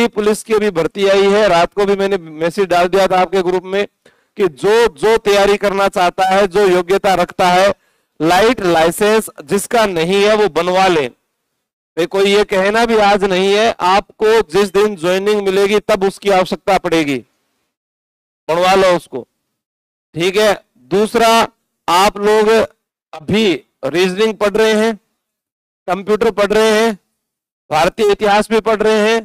Delhi police की अभी भर्ती आई है, रात को भी मैंने मैसेज डाल दिया था आपके ग्रुप में कि जो तैयारी करना चाहता है, जो योग्यता रखता है, लाइट लाइसेंस जिसका नहीं है वो बनवा ले। कोई ये कहे ना भी आज नहीं है, आपको जिस दिन ज्वाइनिंग मिलेगी तब उसकी आवश्यकता पड़ेगी, बनवा लो उसको, ठीक है। दूसरा, आप लोग अभी रीजनिंग पढ़ रहे हैं, कंप्यूटर पढ़ रहे हैं, भारतीय इतिहास भी पढ़ रहे हैं,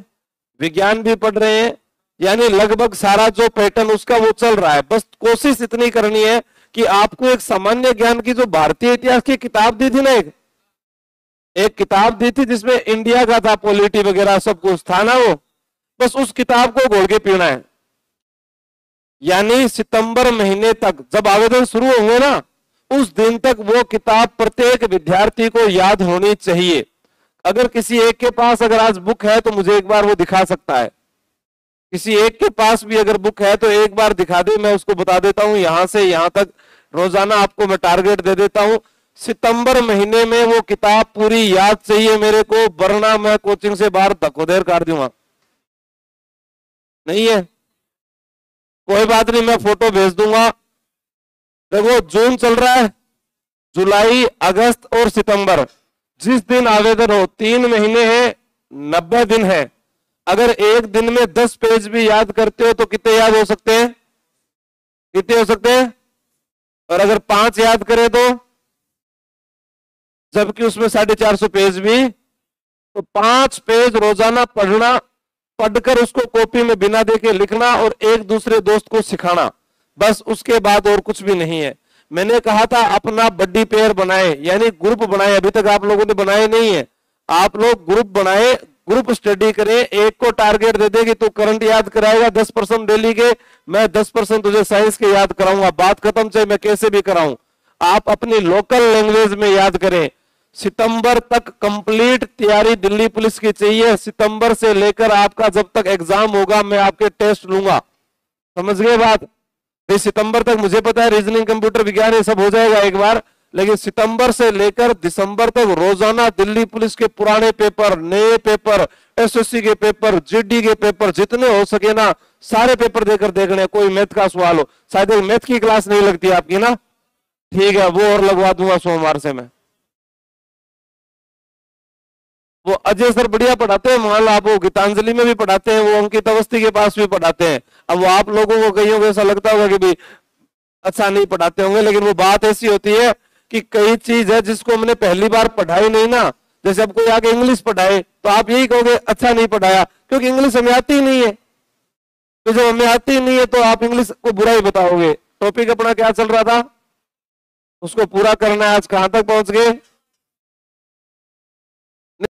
विज्ञान भी पढ़ रहे हैं, यानी लगभग सारा जो पैटर्न उसका वो चल रहा है। बस कोशिश इतनी करनी है कि आपको एक सामान्य ज्ञान की जो भारतीय इतिहास की किताब दी थी ना, एक किताब दी थी जिसमें इंडिया का था, पॉलिटी वगैरह सब कुछ था ना, वो बस उस किताब को घोल के पीना है। यानी सितंबर महीने तक जब आवेदन शुरू होंगे ना, उस दिन तक वो किताब प्रत्येक विद्यार्थी को याद होनी चाहिए। अगर किसी एक के पास अगर आज बुक है तो मुझे एक बार वो दिखा सकता है, किसी एक के पास भी अगर बुक है तो एक बार दिखा दे, मैं उसको बता देता हूं यहां से यहां तक रोजाना आपको मैं टारगेट दे देता हूं। सितंबर महीने में वो किताब पूरी याद चाहिए मेरे को, वरना मैं कोचिंग से बाहर धक्कोधेर कर दूंगा। नहीं है कोई बात नहीं, मैं फोटो भेज दूंगा। देखो जून चल रहा है, जुलाई, अगस्त और सितंबर, जिस दिन आवेदन हो, 3 महीने हैं, 90 दिन है। अगर एक दिन में 10 पेज भी याद करते हो तो कितने याद हो सकते हैं, कितने हो सकते हैं? और अगर 5 याद करें तो, जबकि उसमें 450 पेज भी, तो 5 पेज रोजाना पढ़ना, पढ़कर उसको कॉपी में बिना देके लिखना और एक दूसरे दोस्त को सिखाना, बस उसके बाद और कुछ भी नहीं है। मैंने कहा था अपना बड्डी पेयर बनाए, यानी ग्रुप बनाए, अभी तक आप लोगों ने बनाए नहीं है। आप लोग ग्रुप बनाए, ग्रुप स्टडी करें, एक को टारगेट दे दे कि तू करंट याद कराएगा 10% डेली के, मैं 10% तुझे साइंस के याद कराऊंगा, बात खत्म, चाहे मैं कैसे भी कराऊं। आप अपनी लोकल लैंग्वेज में याद करें। सितंबर तक कंप्लीट तैयारी दिल्ली पुलिस की चाहिए। सितंबर से लेकर आपका जब तक एग्जाम होगा मैं आपके टेस्ट लूंगा, समझ गए बात? भाई सितंबर तक मुझे पता है रीजनिंग, कंप्यूटर, विज्ञान ये सब हो जाएगा एक बार, लेकिन सितंबर से लेकर दिसंबर तक रोजाना दिल्ली पुलिस के पुराने पेपर, नए पेपर, एसएससी के पेपर, जीडी के पेपर, जितने हो सके ना सारे पेपर देकर देखने। कोई मैथ का सवाल हो, शायद मैथ की क्लास नहीं लगती आपकी ना, ठीक है, वो और लगवा दूंगा सोमवार से मैं। वो अजय सर बढ़िया पढ़ाते हैं, मान लो आप वो गीतांजलि में भी पढ़ाते हैं, वो अंकित अवस्थी के पास भी पढ़ाते हैं। अब वो आप लोगों को कईयों को ऐसा लगता होगा कि भाई अच्छा नहीं पढ़ाते होंगे, लेकिन वो बात ऐसी होती है कि कई चीज है जिसको हमने पहली बार पढ़ाई नहीं ना, जैसे अब कोई आगे इंग्लिश पढ़ाए तो आप यही कहोगे अच्छा नहीं पढ़ाया, क्योंकि इंग्लिश हमें आती ही नहीं है। तो जब हमें आती ही नहीं है तो आप इंग्लिश को बुरा ही बताओगे। टॉपिक अपना क्या चल रहा था, उसको पूरा करना है। आज कहां तक पहुंच गए?